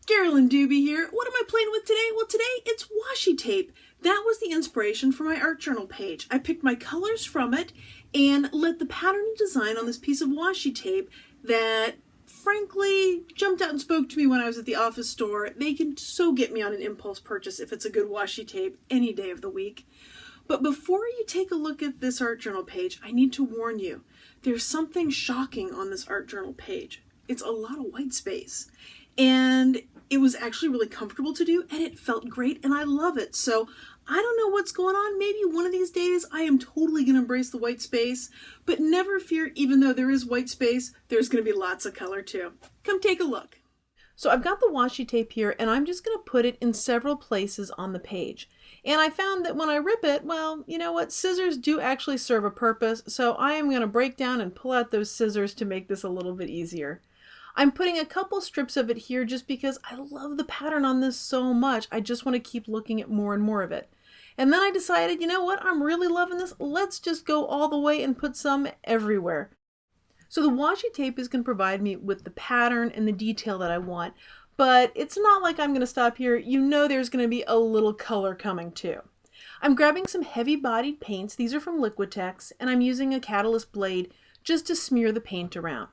Carolyn Dube here. What am I playing with today? Well, today it's washi tape. That was the inspiration for my art journal page. I picked my colors from it and let the pattern and design on this piece of washi tape that frankly jumped out and spoke to me when I was at the office store. They can so get me on an impulse purchase if it's a good washi tape any day of the week. But before you take a look at this art journal page, I need to warn you, there's something shocking on this art journal page. It's a lot of white space. And it was actually really comfortable to do, and it felt great, and I love it. So I don't know what's going on. Maybe one of these days I am totally going to embrace the white space, but never fear, even though there is white space, there's going to be lots of color too. Come take a look. So I've got the washi tape here, and I'm just going to put it in several places on the page. And I found that when I rip it, well, you know what? Scissors do actually serve a purpose, so I am going to break down and pull out those scissors to make this a little bit easier. I'm putting a couple strips of it here just because I love the pattern on this so much. I just want to keep looking at more and more of it. And then I decided, you know what? I'm really loving this. Let's just go all the way and put some everywhere. So the washi tape is going to provide me with the pattern and the detail that I want, but it's not like I'm going to stop here. You know there's going to be a little color coming too. I'm grabbing some heavy-bodied paints. These are from Liquitex, and I'm using a catalyst blade just to smear the paint around.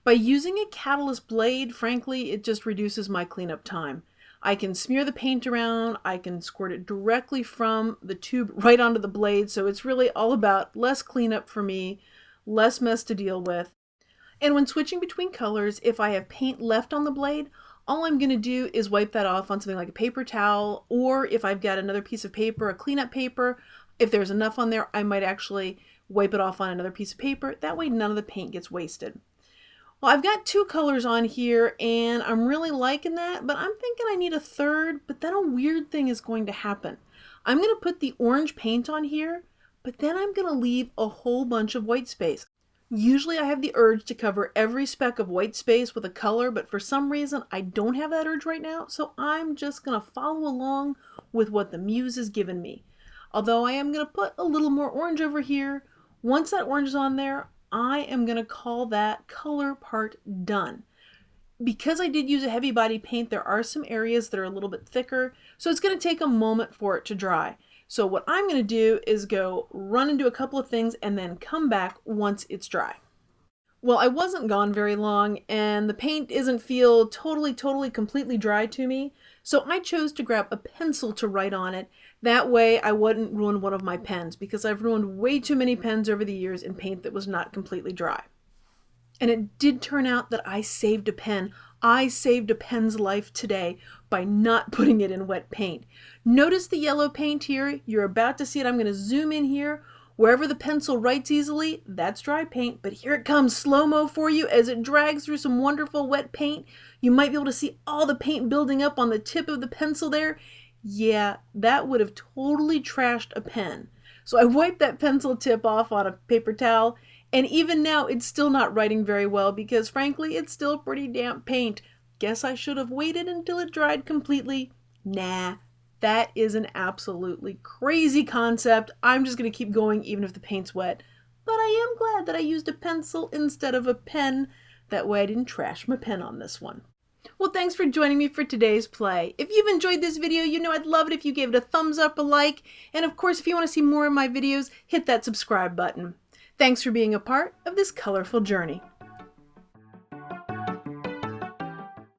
By using a catalyst blade, frankly, it just reduces my cleanup time. I can smear the paint around, I can squirt it directly from the tube right onto the blade, so it's really all about less cleanup for me, less mess to deal with. And when switching between colors, if I have paint left on the blade, all I'm going to do is wipe that off on something like a paper towel, or if I've got another piece of paper, a cleanup paper, if there's enough on there, I might actually wipe it off on another piece of paper. That way none of the paint gets wasted. Well, I've got two colors on here and I'm really liking that, but I'm thinking I need a third, but then a weird thing is going to happen. I'm going to put the orange paint on here, but then I'm going to leave a whole bunch of white space. Usually I have the urge to cover every speck of white space with a color, but for some reason I don't have that urge right now, so I'm just going to follow along with what the muse has given me. Although I am going to put a little more orange over here. Once that orange is on there, I am going to call that color part done. Because I did use a heavy body paint, there are some areas that are a little bit thicker, so it's going to take a moment for it to dry. So what I'm going to do is go run and do a couple of things and then come back once it's dry. Well, I wasn't gone very long and the paint doesn't feel totally completely dry to me, so I chose to grab a pencil to write on it. That way I wouldn't ruin one of my pens, because I've ruined way too many pens over the years in paint that was not completely dry. And it did turn out that I saved a pen. I saved a pen's life today by not putting it in wet paint. Notice the yellow paint here. You're about to see it. I'm going to zoom in here. Wherever the pencil writes easily, that's dry paint, but here it comes slow-mo for you as it drags through some wonderful wet paint. You might be able to see all the paint building up on the tip of the pencil there. Yeah, that would have totally trashed a pen. So I wiped that pencil tip off on a paper towel, and even now it's still not writing very well because frankly it's still pretty damp paint. Guess I should have waited until it dried completely. Nah. That is an absolutely crazy concept. I'm just going to keep going even if the paint's wet. But I am glad that I used a pencil instead of a pen. That way I didn't trash my pen on this one. Well, thanks for joining me for today's play. If you've enjoyed this video, you know I'd love it if you gave it a thumbs up, a like, and of course if you want to see more of my videos, hit that subscribe button. Thanks for being a part of this colorful journey.